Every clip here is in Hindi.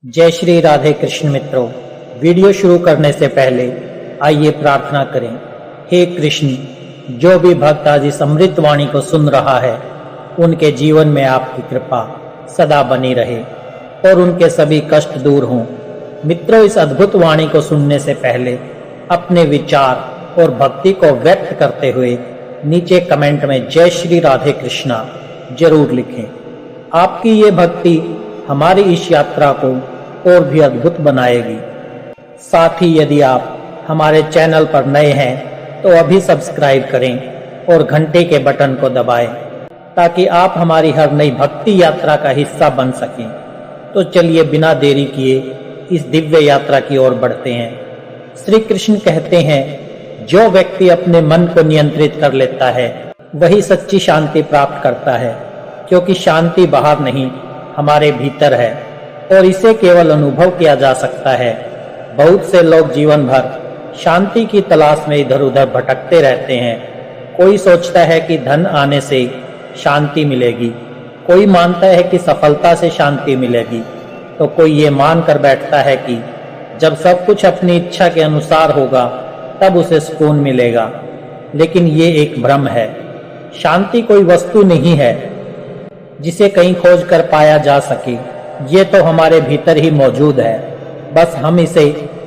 जय श्री राधे कृष्ण मित्रों। वीडियो शुरू करने से पहले आइए प्रार्थना करें। हे कृष्ण, जो भी भक्त आज इस अमृत वाणी को सुन रहा है उनके जीवन में आपकी कृपा सदा बनी रहे और उनके सभी कष्ट दूर हों। मित्रों, इस अद्भुत वाणी को सुनने से पहले अपने विचार और भक्ति को व्यक्त करते हुए नीचे कमेंट में जय श्री राधे कृष्णा जरूर लिखें। आपकी ये भक्ति हमारी इस यात्रा को और भी अद्भुत बनाएगी। साथ ही यदि आप हमारे चैनल पर नए हैं तो अभी सब्सक्राइब करें और घंटे के बटन को दबाएं ताकि आप हमारी हर नई भक्ति यात्रा का हिस्सा बन सकें। तो चलिए बिना देरी किए इस दिव्य यात्रा की ओर बढ़ते हैं। श्री कृष्ण कहते हैं, जो व्यक्ति अपने मन को नियंत्रित कर लेता है वही सच्ची शांति प्राप्त करता है, क्योंकि शांति बाहर नहीं हमारे भीतर है और इसे केवल अनुभव किया जा सकता है। बहुत से लोग जीवन भर शांति की तलाश में इधर उधर भटकते रहते हैं। कोई सोचता है कि धन आने से शांति मिलेगी, कोई मानता है कि सफलता से शांति मिलेगी, तो कोई ये मान कर बैठता है कि जब सब कुछ अपनी इच्छा के अनुसार होगा तब उसे सुकून मिलेगा। लेकिन ये एक भ्रम है। शांति कोई वस्तु नहीं है जिसे कहीं खोज कर पाया जा सके। ये तो हमारे भीतर ही मौजूद है, बस हम इसे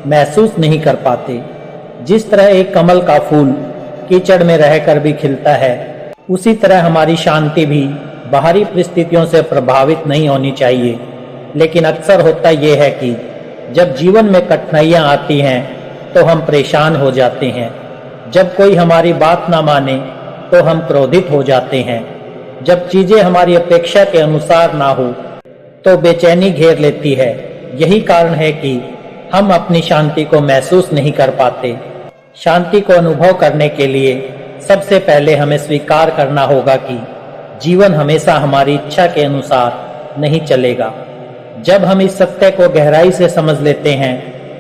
महसूस नहीं कर पाते। जिस तरह एक कमल का फूल कीचड़ में रहकर भी खिलता है, उसी तरह हमारी शांति भी बाहरी परिस्थितियों से प्रभावित नहीं होनी चाहिए। लेकिन अक्सर होता यह है कि जब जीवन में कठिनाइयां आती हैं तो हम परेशान हो जाते हैं। जब कोई हमारी बात ना माने तो हम क्रोधित हो जाते हैं। जब चीजें हमारी अपेक्षा के अनुसार ना हो तो बेचैनी घेर लेती है। यही कारण है कि हम अपनी शांति को महसूस नहीं कर पाते। शांति को अनुभव करने के लिए सबसे पहले हमें स्वीकार करना होगा कि जीवन हमेशा हमारी इच्छा के अनुसार नहीं चलेगा। जब हम इस सत्य को गहराई से समझ लेते हैं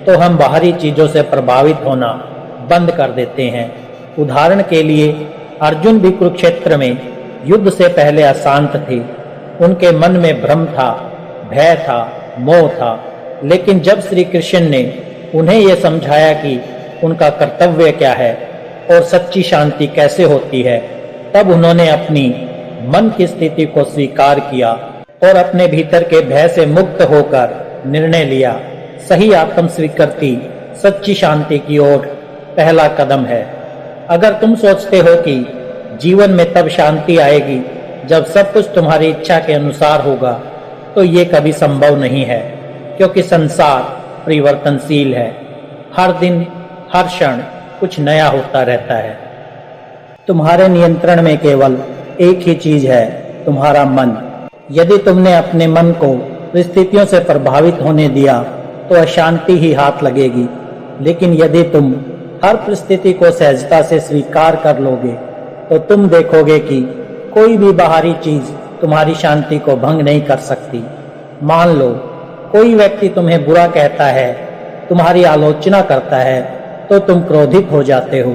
तो हम बाहरी चीजों से प्रभावित होना बंद कर देते हैं। उदाहरण के लिए अर्जुन भी कुरुक्षेत्र में युद्ध से पहले अशांत थे। उनके मन में भ्रम था, भय था, मोह था। लेकिन जब श्री कृष्ण ने उन्हें यह समझाया कि उनका कर्तव्य क्या है और सच्ची शांति कैसे होती है, तब उन्होंने अपनी मन की स्थिति को स्वीकार किया और अपने भीतर के भय से मुक्त होकर निर्णय लिया। सही आत्म स्वीकृति सच्ची शांति की ओर पहला कदम है। अगर तुम सोचते हो कि जीवन में तब शांति आएगी जब सब कुछ तुम्हारी इच्छा के अनुसार होगा, तो ये कभी संभव नहीं है, क्योंकि संसार परिवर्तनशील है। हर दिन हर क्षण कुछ नया होता रहता है। तुम्हारे नियंत्रण में केवल एक ही चीज है, तुम्हारा मन। यदि तुमने अपने मन को परिस्थितियों से प्रभावित होने दिया तो अशांति ही हाथ लगेगी। लेकिन यदि तुम हर परिस्थिति को सहजता से स्वीकार कर लोगे तो तुम देखोगे कि कोई भी बाहरी चीज तुम्हारी शांति को भंग नहीं कर सकती। मान लो कोई व्यक्ति तुम्हें बुरा कहता है, तुम्हारी आलोचना करता है, तो तुम क्रोधित हो जाते हो।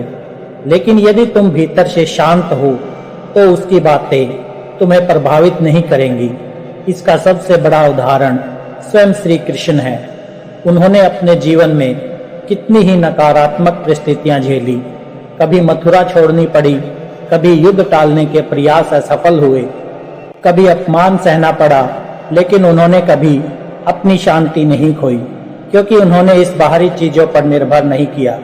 लेकिन यदि तुम भीतर से शांत हो तो उसकी बातें तुम्हें प्रभावित नहीं करेंगी। इसका सबसे बड़ा उदाहरण स्वयं श्री कृष्ण है। उन्होंने अपने जीवन में कितनी ही नकारात्मक परिस्थितियां झेली। कभी मथुरा छोड़नी पड़ी, कभी युद्ध टालने के प्रयास असफल हुए, कभी अपमान सहना पड़ा, लेकिन उन्होंने कभी अपनी शांति नहीं खोई, क्योंकि उन्होंने इस बाहरी चीजों पर निर्भर नहीं किया।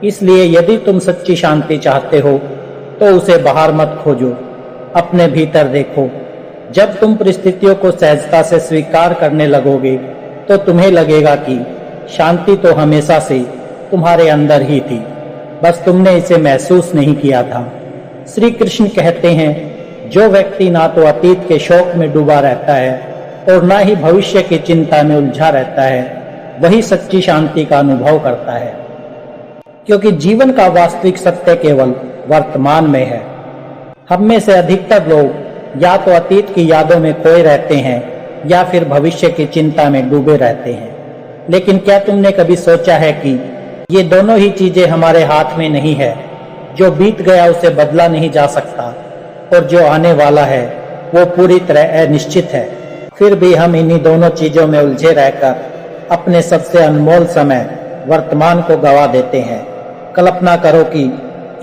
इसलिए यदि तुम सच्ची शांति चाहते हो तो उसे बाहर मत खोजो, अपने भीतर देखो। जब तुम परिस्थितियों को सहजता से स्वीकार करने लगोगे तो तुम्हें लगेगा कि शांति तो हमेशा से तुम्हारे अंदर ही थी, बस तुमने इसे महसूस नहीं किया था। श्री कृष्ण कहते हैं, जो व्यक्ति ना तो अतीत के शोक में डूबा रहता है और ना ही भविष्य की चिंता में उलझा रहता है, वही सच्ची शांति का अनुभव करता है। क्योंकि जीवन का वास्तविक सत्य केवल वर्तमान में है। हम में से अधिकतर लोग या तो अतीत की यादों में खोए रहते हैं या फिर भविष्य की चिंता में डूबे रहते हैं। लेकिन क्या तुमने कभी सोचा है कि ये दोनों ही चीजें हमारे हाथ में नहीं है। जो बीत गया उसे बदला नहीं जा सकता और जो आने वाला है वो पूरी तरह अनिश्चित है। फिर भी हम इन्हीं दोनों चीजों में उलझे रहकर अपने सबसे अनमोल समय वर्तमान को गवा देते हैं। कल्पना करो कि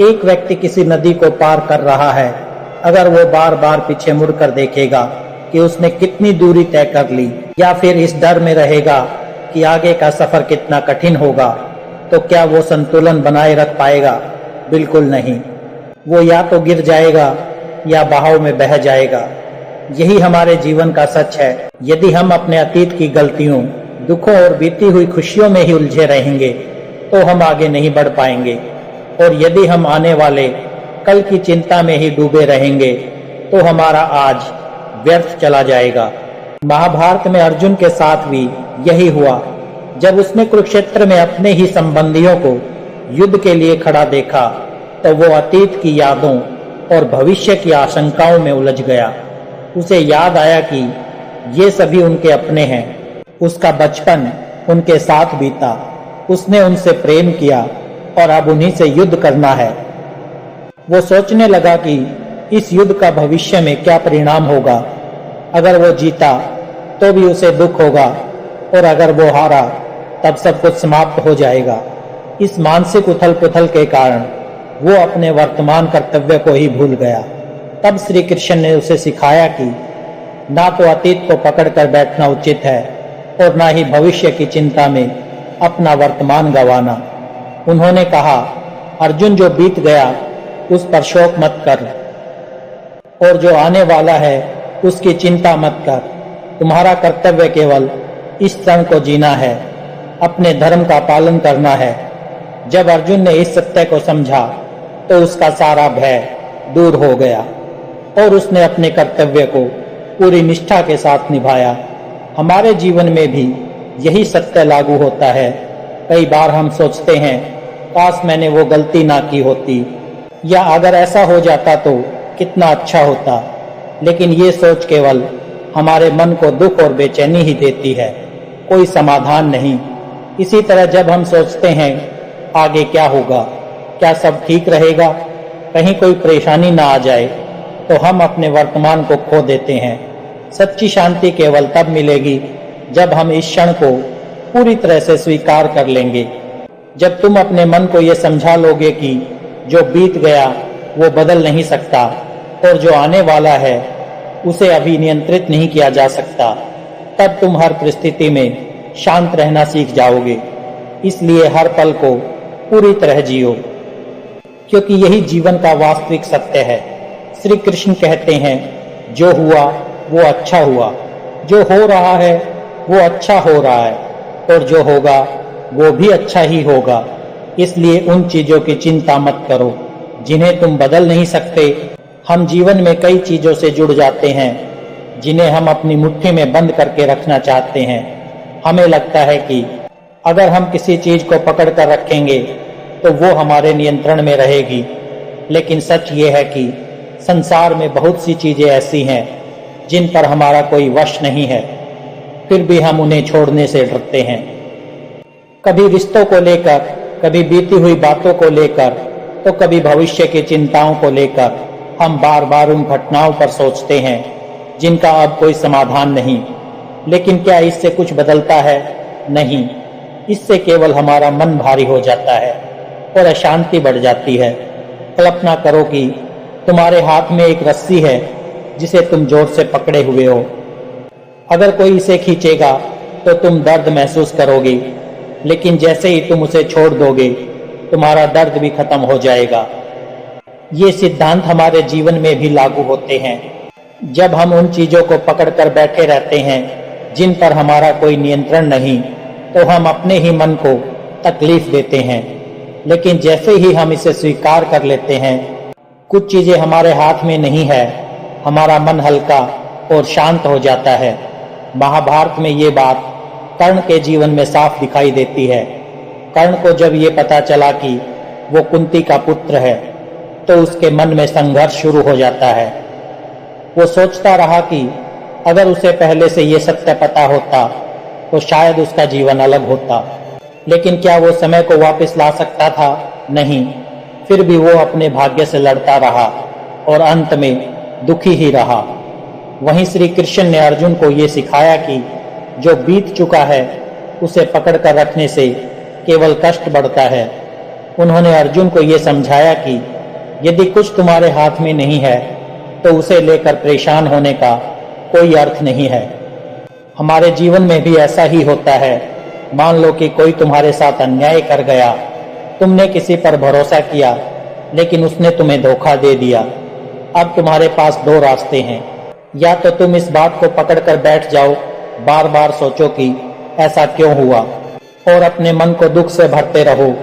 एक व्यक्ति किसी नदी को पार कर रहा है। अगर वो बार बार पीछे मुड़कर देखेगा कि उसने कितनी दूरी तय कर ली, या फिर इस डर में रहेगा कि आगे का सफर कितना कठिन होगा, तो क्या वो संतुलन बनाए रख पाएगा? बिल्कुल नहीं। वो या तो गिर जाएगा या बहाव में बह जाएगा। यही हमारे जीवन का सच है। यदि हम अपने अतीत की गलतियों, दुखों और बीती हुई खुशियों में ही उलझे रहेंगे तो हम आगे नहीं बढ़ पाएंगे, और यदि हम आने वाले कल की चिंता में ही डूबे रहेंगे तो हमारा आज व्यर्थ चला जाएगा। महाभारत में अर्जुन के साथ भी यही हुआ। जब उसने कुरुक्षेत्र में अपने ही संबंधियों को युद्ध के लिए खड़ा देखा तो वो अतीत की यादों और भविष्य की आशंकाओं में उलझ गया। उसे याद आया कि ये सभी उनके अपने हैं। उसका बचपन उनके साथ बीता, उसने उनसे प्रेम किया और अब उन्हीं से युद्ध करना है। वो सोचने लगा कि इस युद्ध का भविष्य में क्या परिणाम होगा। अगर वो जीता तो भी उसे दुख होगा, और अगर वो हारा तब सब कुछ समाप्त हो जाएगा। इस मानसिक उथल पुथल के कारण वो अपने वर्तमान कर्तव्य को ही भूल गया। तब श्री कृष्ण ने उसे सिखाया कि ना तो अतीत को पकड़कर बैठना उचित है और ना ही भविष्य की चिंता में अपना वर्तमान गंवाना। उन्होंने कहा, अर्जुन, जो बीत गया उस पर शोक मत कर, और जो आने वाला है उसकी चिंता मत कर। तुम्हारा कर्तव्य केवल इस क्षण को जीना है, अपने धर्म का पालन करना है। जब अर्जुन ने इस सत्य को समझा तो उसका सारा भय दूर हो गया और उसने अपने कर्तव्य को पूरी निष्ठा के साथ निभाया। हमारे जीवन में भी यही सत्य लागू होता है। कई बार हम सोचते हैं, काश मैंने वो गलती ना की होती, या अगर ऐसा हो जाता तो कितना अच्छा होता। लेकिन ये सोच केवल हमारे मन को दुख और बेचैनी ही देती है, कोई समाधान नहीं। इसी तरह जब हम सोचते हैं आगे क्या होगा, क्या सब ठीक रहेगा, कहीं कोई परेशानी ना आ जाए, तो हम अपने वर्तमान को खो देते हैं। सच्ची शांति केवल तब मिलेगी जब हम इस क्षण को पूरी तरह से स्वीकार कर लेंगे। जब तुम अपने मन को ये समझा लोगे कि जो बीत गया वो बदल नहीं सकता और जो आने वाला है उसे अभी नियंत्रित नहीं किया जा सकता, तब तुम हर परिस्थिति में शांत रहना सीख जाओगे। इसलिए हर पल को पूरी तरह जियो, क्योंकि यही जीवन का वास्तविक सत्य है। श्री कृष्ण कहते हैं, जो हुआ वो अच्छा हुआ, जो हो रहा है वो अच्छा हो रहा है, और जो होगा वो भी अच्छा ही होगा। इसलिए उन चीजों की चिंता मत करो जिन्हें तुम बदल नहीं सकते। हम जीवन में कई चीजों से जुड़ जाते हैं जिन्हें हम अपनी मुट्ठी में बंद करके रखना चाहते हैं। हमें लगता है कि अगर हम किसी चीज को पकड़ कर रखेंगे तो वो हमारे नियंत्रण में रहेगी, लेकिन सच ये है कि संसार में बहुत सी चीजें ऐसी हैं जिन पर हमारा कोई वश नहीं है, फिर भी हम उन्हें छोड़ने से डरते हैं। कभी रिश्तों को लेकर, कभी बीती हुई बातों को लेकर, तो कभी भविष्य की चिंताओं को लेकर हम बार बार उन घटनाओं पर सोचते हैं जिनका अब कोई समाधान नहीं। लेकिन क्या इससे कुछ बदलता है? नहीं। इससे केवल हमारा मन भारी हो जाता है और अशांति बढ़ जाती है। कल्पना करो कि तुम्हारे हाथ में एक रस्सी है जिसे तुम जोर से पकड़े हुए हो। अगर कोई इसे खींचेगा तो तुम दर्द महसूस करोगे, लेकिन जैसे ही तुम उसे छोड़ दोगे तुम्हारा दर्द भी खत्म हो जाएगा। ये सिद्धांत हमारे जीवन में भी लागू होते हैं। जब हम उन चीजों को पकड़कर बैठे रहते हैं जिन पर हमारा कोई नियंत्रण नहीं, तो हम अपने ही मन को तकलीफ देते हैं। लेकिन जैसे ही हम इसे स्वीकार कर लेते हैं, कुछ चीजें हमारे हाथ में नहीं है, हमारा मन हल्का और शांत हो जाता है। महाभारत में ये बात कर्ण के जीवन में साफ दिखाई देती है। कर्ण को जब ये पता चला कि वो कुंती का पुत्र है, तो उसके मन में संघर्ष शुरू हो जाता है। वो सोचता रहा कि अगर उसे पहले से ये सत्य पता होता तो शायद उसका जीवन अलग होता। लेकिन क्या वो समय को वापस ला सकता था? नहीं। फिर भी वो अपने भाग्य से लड़ता रहा और अंत में दुखी ही रहा। वहीं श्री कृष्ण ने अर्जुन को ये सिखाया कि जो बीत चुका है उसे पकड़ कर रखने से केवल कष्ट बढ़ता है। उन्होंने अर्जुन को ये समझाया कि यदि कुछ तुम्हारे हाथ में नहीं है तो उसे लेकर परेशान होने का कोई अर्थ नहीं है। हमारे जीवन में भी ऐसा ही होता है। मान लो कि कोई तुम्हारे साथ अन्याय कर गया, तुमने किसी पर भरोसा किया लेकिन उसने तुम्हें धोखा दे दिया। अब तुम्हारे पास दो रास्ते हैं, या तो तुम इस बात को पकड़कर बैठ जाओ, बार बार सोचो कि ऐसा क्यों हुआ और अपने मन को दुख से भरते रहो,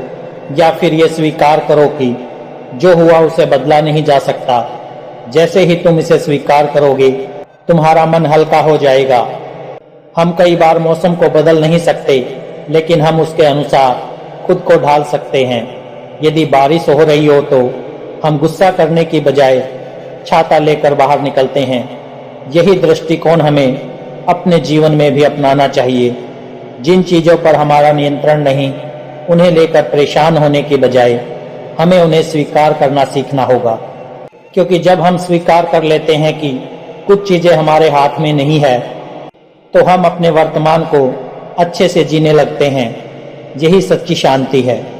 या फिर ये स्वीकार करो कि जो हुआ उसे बदला नहीं जा सकता। जैसे ही तुम इसे स्वीकार करोगे तुम्हारा मन हल्का हो जाएगा। हम कई बार मौसम को बदल नहीं सकते, लेकिन हम उसके अनुसार खुद को ढाल सकते हैं। यदि बारिश हो रही हो तो हम गुस्सा करने की बजाय छाता लेकर बाहर निकलते हैं। यही दृष्टिकोण हमें अपने जीवन में भी अपनाना चाहिए। जिन चीजों पर हमारा नियंत्रण नहीं, उन्हें लेकर परेशान होने की बजाय हमें उन्हें स्वीकार करना सीखना होगा। क्योंकि जब हम स्वीकार कर लेते हैं कि कुछ चीजें हमारे हाथ में नहीं है, तो हम अपने वर्तमान को अच्छे से जीने लगते हैं। यही सच्ची शांति है।